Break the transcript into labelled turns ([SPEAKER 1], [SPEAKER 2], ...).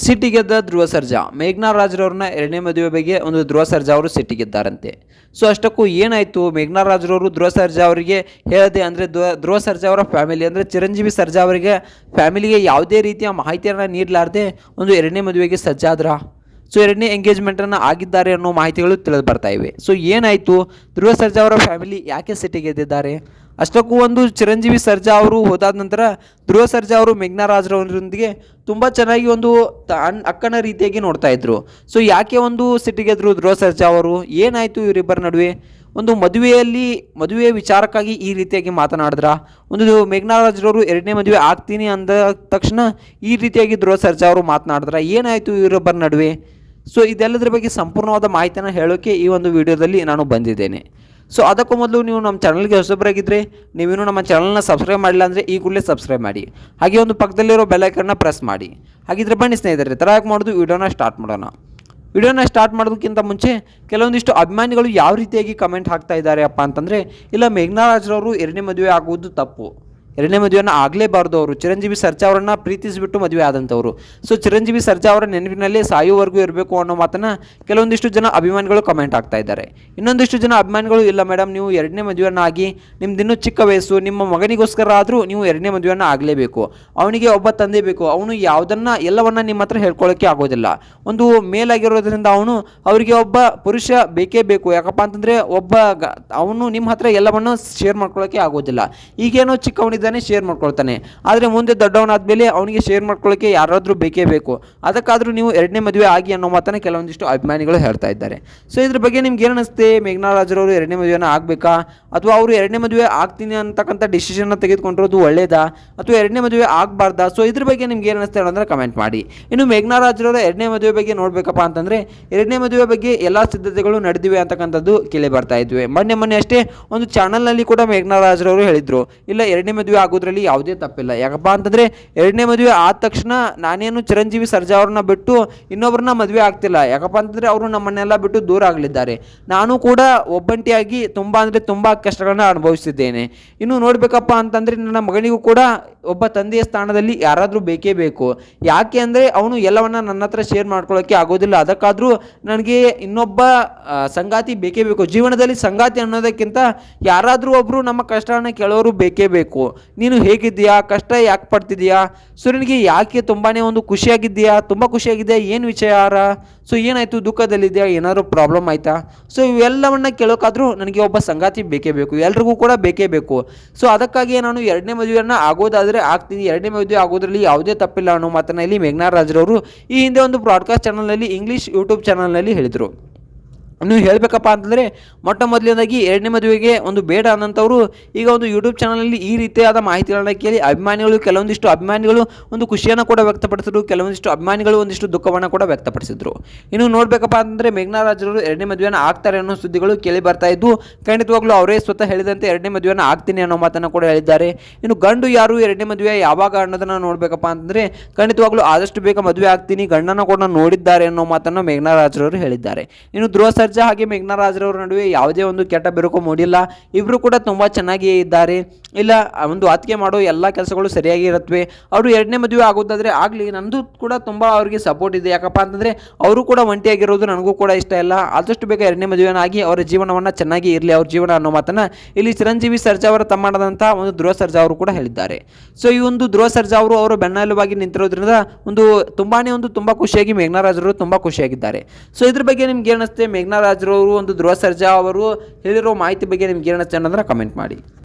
[SPEAKER 1] ಸಿಟ್ಟಿಗೆದ್ದ ಧ್ರುವ ಸರ್ಜಾ ಮೇಘ್ನಾ ರಾಜ್ರವ್ರನ್ನ ಎರಡನೇ ಮದುವೆ ಬಗ್ಗೆ ಒಂದು ಧ್ರುವ ಸರ್ಜಾ ಅವರು ಸಿಟ್ಟಿಗೆದ್ದಾರಂತೆ. ಸೊ ಅಷ್ಟಕ್ಕೂ ಏನಾಯಿತು, ಮೇಘ್ನಾ ರಾಜ್ರವರು ಧ್ರುವ ಸರ್ಜಾ ಅವರಿಗೆ ಹೇಳದೆ ಅಂದರೆ ಧ್ರುವ ಸರ್ಜಾ ಅವರ ಫ್ಯಾಮಿಲಿ ಅಂದರೆ ಚಿರಂಜೀವಿ ಸರ್ಜಾ ಅವರಿಗೆ ಫ್ಯಾಮಿಲಿಗೆ ಯಾವುದೇ ರೀತಿಯ ಮಾಹಿತಿಯನ್ನು ನೀಡಲಾರ್ದೆ ಒಂದು ಎರಡನೇ ಮದುವೆಗೆ ಸಜ್ಜಾದ್ರ. ಸೊ ಎರಡನೇ ಎಂಗೇಜ್ಮೆಂಟನ್ನು ಆಗಿದ್ದಾರೆ ಅನ್ನೋ ಮಾಹಿತಿಗಳು ತಿಳಿದು ಬರ್ತಾ ಇವೆ. ಸೊ ಏನಾಯಿತು, ಧ್ರುವ ಸರ್ಜಾ ಅವರ ಫ್ಯಾಮಿಲಿ ಯಾಕೆ ಸಿಟ್ಟಿಗೆದ್ದಿದ್ದಾರೆ? ಅಷ್ಟಕ್ಕೂ ಒಂದು ಚಿರಂಜೀವಿ ಸರ್ಜಾ ಅವರು ಹೋದಾದ ನಂತರ ಧ್ರುವ ಸರ್ಜಾ ಅವರು ಮೇಘ್ನಾ ರಾಜ್ರವರೊಂದಿಗೆ ತುಂಬ ಚೆನ್ನಾಗಿ ಒಂದು ಅಕ್ಕನ ರೀತಿಯಾಗಿ ನೋಡ್ತಾ ಇದ್ರು. ಸೊ ಯಾಕೆ ಒಂದು ಸಿಟ್ಟಿಗೆದ್ರು ಧ್ರುವ ಸರ್ಜಾ ಅವರು? ಏನಾಯಿತು ಇವರಿಬ್ಬರ ನಡುವೆ? ಒಂದು ಮದುವೆ ವಿಚಾರಕ್ಕಾಗಿ ಈ ರೀತಿಯಾಗಿ ಮಾತನಾಡಿದ್ರ? ಒಂದು ಮೇಘ್ನಾ ರಾಜ್ರವರು ಎರಡನೇ ಮದುವೆ ಆಗ್ತೀನಿ ಅಂದ ತಕ್ಷಣ ಈ ರೀತಿಯಾಗಿ ಧ್ರುವ ಸರ್ಜಾ ಅವರು ಮಾತನಾಡಿದ್ರ? ಏನಾಯಿತು ಇವರಿಬ್ಬರ ನಡುವೆ? ಸೊ ಇದೆಲ್ಲದರ ಬಗ್ಗೆ ಸಂಪೂರ್ಣವಾದ ಮಾಹಿತಿಯನ್ನು ಹೇಳೋಕ್ಕೆ ಈ ಒಂದು ವಿಡಿಯೋದಲ್ಲಿ ನಾನು ಬಂದಿದ್ದೇನೆ. ಸೊ ಅದಕ್ಕೂ ಮೊದಲು ನೀವು ನಮ್ಮ ಚಾನಲ್ಗೆ ಹೊಸಬರಾಗಿದ್ದರೆ, ನೀವೇನು ನಮ್ಮ ಚಾನಲ್ನ ಸಬ್ಸ್ಕ್ರೈಬ್ ಮಾಡಿಲ್ಲ ಅಂದರೆ ಈ ಕೂಡಲೇ ಸಬ್ಸ್ಕ್ರೈಬ್ ಮಾಡಿ, ಹಾಗೆ ಒಂದು ಪಕ್ಕದಲ್ಲಿರೋ ಬೆಲ್ಲೈಕನ್ನ ಪ್ರೆಸ್ ಮಾಡಿ. ಹಾಗಿದ್ರೆ ಬನ್ನಿ ಸ್ನೇಹಿತರೆ, ಥರ ಯಾಕೆ ಮಾಡೋದು ವಿಡಿಯೋನ ಸ್ಟಾರ್ಟ್ ಮಾಡೋಣ. ವಿಡಿಯೋನ ಸ್ಟಾರ್ಟ್ ಮಾಡೋದಕ್ಕಿಂತ ಮುಂಚೆ ಕೆಲವೊಂದಿಷ್ಟು ಅಭಿಮಾನಿಗಳು ಯಾವ ರೀತಿಯಾಗಿ ಕಮೆಂಟ್ ಹಾಕ್ತಾ ಇದ್ದಾರೆ ಅಪ್ಪ ಅಂತಂದರೆ, ಇಲ್ಲ ಮೇಘ್ನಾ ರಾಜ್ರವರು ಎರಡನೇ ಮದುವೆ ಆಗುವುದು ತಪ್ಪು, ಎರಡನೇ ಮದುವೆಯನ್ನು ಆಗಲೇಬಾರ್ದು, ಅವರು ಚಿರಂಜೀವಿ ಸರ್ಜಾ ಅವರನ್ನು ಪ್ರೀತಿಸಿಬಿಟ್ಟು ಮದುವೆ ಆದಂಥವ್ರು, ಸೊ ಚಿರಂಜೀವಿ ಸರ್ಜಾ ಅವರ ನೆನಪಿನಲ್ಲಿ ಸಾಯುವವರೆಗೂ ಇರಬೇಕು ಅನ್ನೋ ಮಾತನ್ನು ಕೆಲವೊಂದಿಷ್ಟು ಜನ ಅಭಿಮಾನಿಗಳು ಕಮೆಂಟ್ ಆಗ್ತಾ ಇದ್ದಾರೆ. ಇನ್ನೊಂದಿಷ್ಟು ಜನ ಅಭಿಮಾನಿಗಳು, ಇಲ್ಲ ಮೇಡಮ್, ನೀವು ಎರಡನೇ ಮದುವೆಯನ್ನು ಆಗಿ ನಿಮ್ದಿನ್ನೂ ಚಿಕ್ಕ ವಯಸ್ಸು, ನಿಮ್ಮ ಮಗನಿಗೋಸ್ಕರ ಆದರೂ ನೀವು ಎರಡನೇ ಮದುವೆಯನ್ನು ಆಗಲೇಬೇಕು, ಅವನಿಗೆ ಒಬ್ಬ ತಂದೆ ಬೇಕು, ಅವನು ಎಲ್ಲವನ್ನ ನಿಮ್ಮ ಹತ್ರ ಹೇಳ್ಕೊಳ್ಳೋಕ್ಕೆ ಆಗೋದಿಲ್ಲ, ಒಂದು ಮೇಲಾಗಿರೋದ್ರಿಂದ ಅವರಿಗೆ ಒಬ್ಬ ಪುರುಷ ಬೇಕೇ ಬೇಕು, ಯಾಕಪ್ಪ ಅಂತಂದರೆ ಅವನು ನಿಮ್ಮ ಹತ್ರ ಎಲ್ಲವನ್ನು ಶೇರ್ ಮಾಡ್ಕೊಳ್ಳೋಕ್ಕೆ ಆಗೋದಿಲ್ಲ, ಈಗೇನೋ ಚಿಕ್ಕವನಿದ್ದ ಶೇರ್ ಮಾಡ್ಕೊಳ್ತಾನೆ, ಆದರೆ ಮುಂದೆ ದೊಡ್ಡವನಾದ್ಮೇಲೆ ಅವನಿಗೆ ಶೇರ್ ಮಾಡ್ಕೊಳ್ಳೋಕೆ ಯಾರಾದರೂ ಬೇಕೇ ಬೇಕು, ಅದಕ್ಕಾದರೂ ನೀವು ಎರಡನೇ ಮದುವೆ ಆಗಿ ಅನ್ನೋ ಮಾತನ್ನು ಕೆಲವೊಂದಿಷ್ಟು ಅಭಿಮಾನಿಗಳು ಹೇಳ್ತಾ ಇದ್ದಾರೆ. ಸೊ ಇದ್ರ ಬಗ್ಗೆ ನಿಮ್ಗೆ ಏನು ಅನಿಸುತ್ತೆ? ಮೇಘ್ನಾ ರಾಜ್ರವರು ಎರಡನೇ ಮದುವೆನ ಆಗಬೇಕಾ, ಅಥವಾ ಅವರು ಎರಡನೇ ಮದುವೆ ಆಗ್ತೀನಿ ಅಂತಕ್ಕಂಥ ಡಿಸಿಷನ್ನ ತೆಗೆದುಕೊಂಡಿರೋದು ಒಳ್ಳೇದಾ, ಅಥವಾ ಎರಡನೇ ಮದುವೆ ಆಗಬಾರ್ದಾ? ಸೊ ಇದ್ರ ಬಗ್ಗೆ ನಿಮ್ಗೆ ಏನು ಅನಿಸ್ತಾ ಅಂದರೆ ಕಮೆಂಟ್ ಮಾಡಿ. ಇನ್ನು ಮೇಘ್ನಾ ರಾಜ್ರವರ ಎರಡನೇ ಮದುವೆ ಬಗ್ಗೆ ನೋಡಬೇಕಪ್ಪ ಅಂತಂದರೆ, ಎರಡನೇ ಮದುವೆ ಬಗ್ಗೆ ಎಲ್ಲ ಸಿದ್ಧತೆಗಳು ನಡೆದಿವೆ ಅಂತಕ್ಕಂಥದ್ದು ಕೇಳಿ ಬರ್ತಾ ಇದ್ವಿ. ಮೊನ್ನೆ ಅಷ್ಟೇ ಒಂದು ಚಾನಲ್ನಲ್ಲಿ ಕೂಡ ಮೇಘ್ನಾ ರಾಜ್ರವರು ಹೇಳಿದ್ರು, ಇಲ್ಲ ಎರಡನೇ ಮದುವೆ ಆಗೋದ್ರಲ್ಲಿ ಯಾವುದೇ ತಪ್ಪಿಲ್ಲ, ಯಾಕಪ್ಪ ಅಂತಂದರೆ ಎರಡನೇ ಮದುವೆ ಆದ ತಕ್ಷಣ ನಾನೇನು ಚಿರಂಜೀವಿ ಸರ್ಜಾ ಅವ್ರನ್ನ ಬಿಟ್ಟು ಇನ್ನೊಬ್ಬರನ್ನ ಮದುವೆ ಆಗ್ತಿಲ್ಲ, ಯಾಕಪ್ಪ ಅಂತಂದರೆ ಅವರು ನಮ್ಮನ್ನೆಲ್ಲ ಬಿಟ್ಟು ದೂರ ಆಗಲಿದ್ದಾರೆ, ನಾನು ಕೂಡ ಒಬ್ಬಂಟಿಯಾಗಿ ತುಂಬ ಕಷ್ಟಗಳನ್ನ ಅನುಭವಿಸಿದ್ದೇನೆ. ಇನ್ನು ನೋಡಬೇಕಪ್ಪ ಅಂತಂದರೆ ನನ್ನ ಮಗನಿಗೂ ಕೂಡ ಒಬ್ಬ ತಂದೆಯ ಸ್ಥಾನದಲ್ಲಿ ಯಾರಾದರೂ ಬೇಕೇ ಬೇಕು, ಯಾಕೆ ಅಂದರೆ ಅವನು ಎಲ್ಲವನ್ನ ನನ್ನ ಹತ್ರ ಶೇರ್ ಮಾಡ್ಕೊಳ್ಳೋಕ್ಕೆ ಆಗೋದಿಲ್ಲ, ಅದಕ್ಕಾದರೂ ನನಗೆ ಇನ್ನೊಬ್ಬ ಸಂಗಾತಿ ಬೇಕೇ ಬೇಕು. ಜೀವನದಲ್ಲಿ ಸಂಗಾತಿ ಅನ್ನೋದಕ್ಕಿಂತ ಯಾರಾದರೂ ಒಬ್ಬರು ನಮ್ಮ ಕಷ್ಟವನ್ನು ಕೇಳೋರು ಬೇಕೇ ಬೇಕು. ನೀನು ಹೇಗಿದ್ದೀಯಾ, ಕಷ್ಟ ಯಾಕೆ ಪಡ್ತಿದ್ದೀಯಾ, ಸೊ ನಿನಗೆ ಯಾಕೆ ತುಂಬಾ ಒಂದು ಖುಷಿಯಾಗಿದ್ದೀಯಾ, ತುಂಬ ಖುಷಿಯಾಗಿದೆಯಾ, ಏನು ವಿಚಾರ, ಸೊ ಏನಾಯಿತು, ದುಃಖದಲ್ಲಿದೆಯಾ, ಏನಾದರೂ ಪ್ರಾಬ್ಲಮ್ ಆಯಿತಾ, ಸೊ ಇವೆಲ್ಲವನ್ನ ಕೇಳೋಕ್ಕಾದರೂ ನನಗೆ ಒಬ್ಬ ಸಂಗಾತಿ ಬೇಕೇ ಬೇಕು, ಎಲ್ರಿಗೂ ಕೂಡ ಬೇಕೇ ಬೇಕು. ಸೊ ಅದಕ್ಕಾಗಿ ನಾನು ಎರಡನೇ ಮದುವೆಯನ್ನು ಆಗೋದಾದರೆ ಆಗ್ತೀನಿ, ಎರಡನೇ ಮದುವೆ ಆಗೋದ್ರಲ್ಲಿ ಯಾವುದೇ ತಪ್ಪಿಲ್ಲ ಅನ್ನೋ ಮಾತನ್ನು ಇಲ್ಲಿ ಮೇಘ್ನಾ ರಾಜ್ರವರು ಈ ಹಿಂದೆ ಒಂದು ಬ್ರಾಡ್ಕಾಸ್ಟ್ ಚಾನಲ್ನಲ್ಲಿ ಇಂಗ್ಲೀಷ್ ಯೂಟ್ಯೂಬ್ ಚಾನಲ್ನಲ್ಲಿ ಹೇಳಿದರು. ನೀವು ಹೇಳಬೇಕಪ್ಪ ಅಂತಂದರೆ, ಮೊದಲನೇದಾಗಿ ಎರಡನೇ ಮದುವೆಗೆ ಒಂದು ಬೇಡ ಅನ್ನೋಂಥವ್ರು ಈಗ ಒಂದು ಯೂಟ್ಯೂಬ್ ಚಾನಲಲ್ಲಿ ಈ ರೀತಿಯಾದ ಮಾಹಿತಿಗಳನ್ನ ಕೇಳಿ ಕೆಲವೊಂದಿಷ್ಟು ಅಭಿಮಾನಿಗಳು ಒಂದು ಖುಷಿಯನ್ನು ಕೂಡ ವ್ಯಕ್ತಪಡಿಸಿದ್ರು, ಕೆಲವೊಂದಿಷ್ಟು ಅಭಿಮಾನಿಗಳು ಒಂದಿಷ್ಟು ದುಃಖವನ್ನು ಕೂಡ ವ್ಯಕ್ತಪಡಿಸಿದ್ರು. ಇನ್ನು ನೋಡಬೇಕಪ್ಪ ಅಂತಂದರೆ ಮೇಘ್ನಾ ರಾಜ್ರವರು ಎರಡನೇ ಮದುವೆಯನ್ನು ಆಗ್ತಾರೆ ಅನ್ನೋ ಸುದ್ದಿಗಳು ಕೇಳಿ ಬರ್ತಾ ಇದ್ದು, ಖಂಡಿತವಾಗ್ಲೂ ಅವರೇ ಸ್ವತಃ ಹೇಳಿದಂತೆ ಎರಡನೇ ಮದುವೆಯನ್ನು ಆಗ್ತೀನಿ ಅನ್ನೋ ಮಾತನ್ನು ಕೂಡ ಹೇಳಿದ್ದಾರೆ. ಇನ್ನು ಗಂಡು ಯಾರು, ಎರಡನೇ ಮದುವೆ ಯಾವಾಗ ಅನ್ನೋದನ್ನು ನೋಡಬೇಕಪ್ಪ ಅಂತಂದರೆ, ಖಂಡಿತವಾಗ್ಲೂ ಆದಷ್ಟು ಬೇಗ ಮದುವೆ ಆಗ್ತೀನಿ, ಗಂಡನ ಕೂಡ ನೋಡಿದ್ದಾರೆ ಅನ್ನೋ ಮಾತನ್ನು ಮೇಘ್ನಾ ರಾಜ್ರವರು ಹೇಳಿದ್ದಾರೆ. ಇನ್ನು ಧ್ರುವ ಸರ್ಜಾ ಹಾಗೆ ಮೇಘ್ನಾ ರಾಜ್ರವರ ನಡುವೆ ಯಾವುದೇ ಒಂದು ಕೆಟ್ಟ ಬೆರುಕು ಮೂಡಿಲ್ಲ, ಇಬ್ಬರು ಕೂಡ ತುಂಬ ಚೆನ್ನಾಗಿಯೇ ಇದ್ದಾರೆ, ಇಲ್ಲ ಒಂದು ಆತಿಕೆ ಮಾಡೋ ಎಲ್ಲ ಕೆಲಸಗಳು ಸರಿಯಾಗಿ ಇರುತ್ತವೆ. ಅವರು ಎರಡನೇ ಮದುವೆ ಆಗೋದಾದರೆ ಆಗಲಿ, ನಂದು ಕೂಡ ತುಂಬ ಅವರಿಗೆ ಸಪೋರ್ಟ್ ಇದೆ, ಯಾಕಪ್ಪ ಅಂತಂದರೆ ಅವರು ಕೂಡ ಒಂಟಿಯಾಗಿರೋದು ನನಗೂ ಕೂಡ ಇಷ್ಟ ಇಲ್ಲ, ಆದಷ್ಟು ಬೇಗ ಎರಡನೇ ಮದುವೆನಾಗಿ ಅವರ ಜೀವನವನ್ನು ಚೆನ್ನಾಗಿ ಇರಲಿ, ಅವ್ರ ಜೀವನ ಅನ್ನೋ ಮಾತನ್ನು ಇಲ್ಲಿ ಚಿರಂಜೀವಿ ಸರ್ಜಾ ಅವರ ತಮ್ಮನಾದಂಥ ಒಂದು ಧ್ರುವ ಸರ್ಜಾ ಅವರು ಕೂಡ ಹೇಳಿದ್ದಾರೆ. ಸೊ ಈ ಒಂದು ಧ್ರುವ ಸರ್ಜಾ ಅವರು ಬೆನ್ನೆಲುಬಾಗಿ ನಿಂತಿರೋದ್ರಿಂದ ತುಂಬ ಖುಷಿಯಾಗಿ ಮೇಘ್ನಾ ರಾಜ್ರವರು ತುಂಬ ಖುಷಿಯಾಗಿದ್ದಾರೆ. ಸೊ ಇದ್ರ ಬಗ್ಗೆ ನಿಮ್ಗೆ ಏನಿಸುತ್ತೆ? ಮೇಘ್ನಾ ರಾಜ್ರವರು ಒಂದು ಧ್ರುವ ಸರ್ಜಾ ಅವರು ಹೇಳಿರೋ ಮಾಹಿತಿ ಬಗ್ಗೆ ನಿಮ್ಗೆ ಏನಿಸುತ್ತೆ ಅನ್ನೋದನ್ನ ಕಮೆಂಟ್ ಮಾಡಿ.